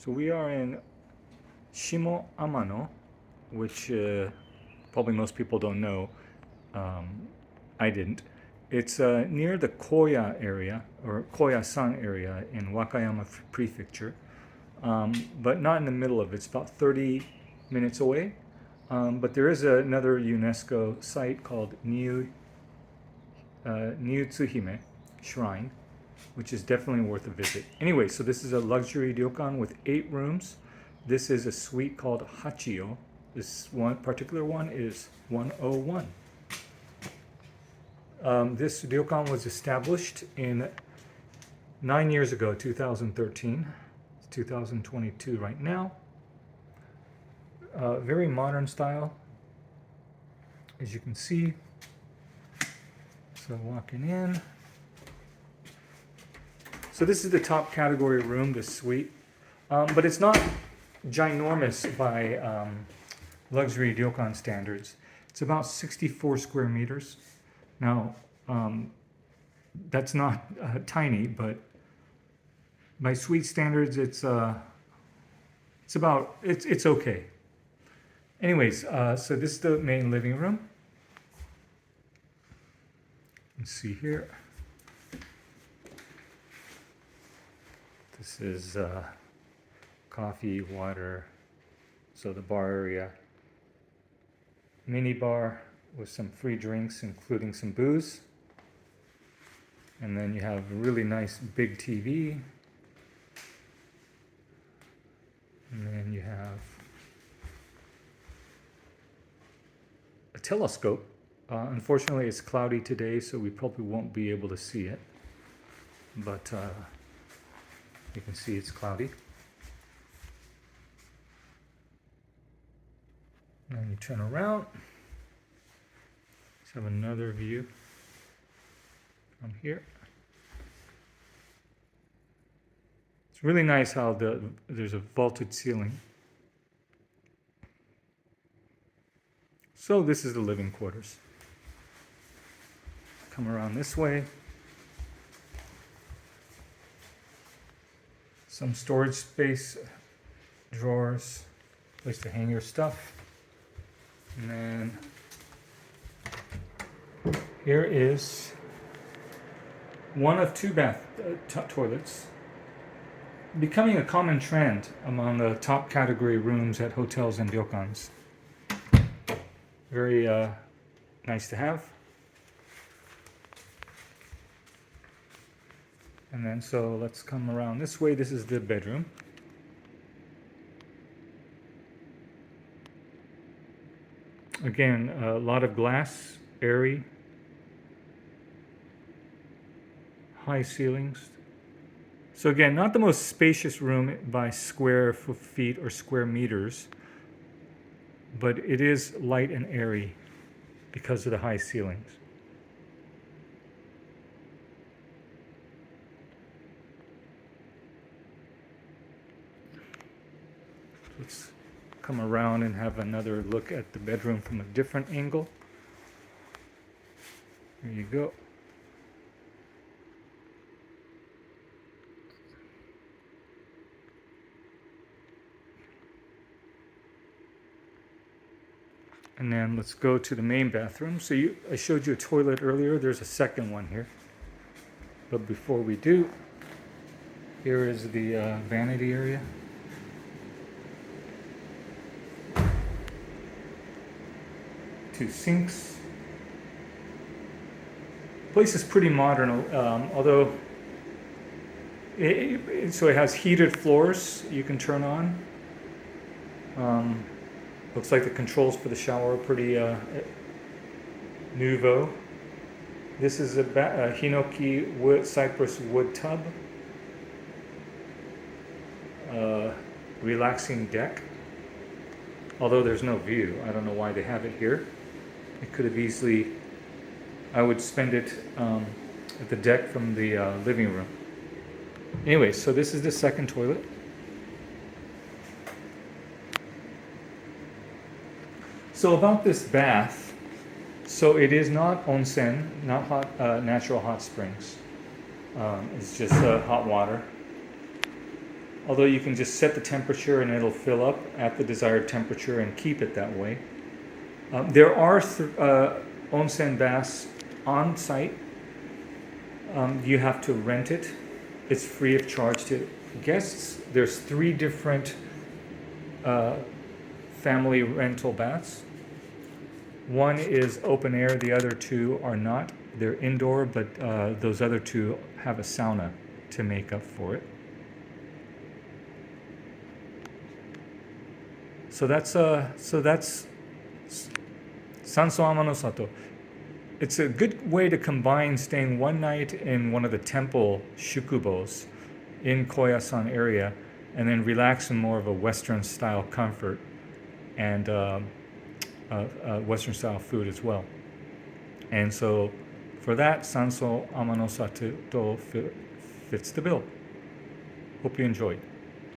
So we are in Shimoamano, which probably most people don't know. I didn't. It's near the Koya area, or Koya-san area in Wakayama Prefecture, but not in the middle of it. It's about 30 minutes away. But there is another UNESCO site called Niutsuhime Shrine, which is definitely worth a visit. Anyway, so this is a luxury ryokan with 8 rooms. This is a suite called Hachiyo. This one particular one is 101. This ryokan was established in 9 years ago, 2013. It's 2022 right now. Very modern style, as you can see. So walking in. So this is the top category room, the suite. But it's not ginormous by luxury ryokan standards. It's about 64 square meters. Now, that's not tiny, but by suite standards, it's okay. Anyways, so this is the main living room. Let's see here. This is coffee, water, so the bar area. Mini bar with some free drinks, including some booze. And then you have a really nice big TV. And then you have a telescope. Unfortunately, it's cloudy today, so we probably won't be able to see it. But you can see it's cloudy. And you turn around. Let's have another view from here. It's really nice how there's a vaulted ceiling. So this is the living quarters. Come around this way. Some storage space, drawers, place to hang your stuff. And then here is one of 2 toilets, becoming a common trend among the top category rooms at hotels and ryokans. Very nice to have. And then so let's come around this way. This is the bedroom. Again, a lot of glass, airy, high ceilings. So again, not the most spacious room by square feet or square meters, but it is light and airy because of the high ceilings. Let's come around and have another look at the bedroom from a different angle. There you go. And then let's go to the main bathroom. So I showed you a toilet earlier. There's a second one here. But before we do, here is the vanity area. 2 sinks. The place is pretty modern, although it has heated floors you can turn on. Looks like the controls for the shower are pretty nouveau. This is a hinoki cypress wood tub. Relaxing deck. Although there's no view, I don't know why they have it here. It could have easily, I would spend it at the deck from the living room. Anyway, so this is the second toilet. So about this bath, so it is not onsen, not natural hot springs. It's just hot water. although you can just set the temperature and it'll fill up at the desired temperature and keep it that way. There are onsen baths on site. You have to rent it. It's free of charge to guests. There's 3 different family rental baths. One is open air, the other 2 are not. They're indoor, but those other 2 have a sauna to make up for it. So that's Sanso Amanosato. It's a good way to combine staying one night in one of the temple shukubos in Koyasan area and then relax in more of a Western style comfort and Western style food as well. And so for that, Sanso Amanosato fits the bill. Hope you enjoyed.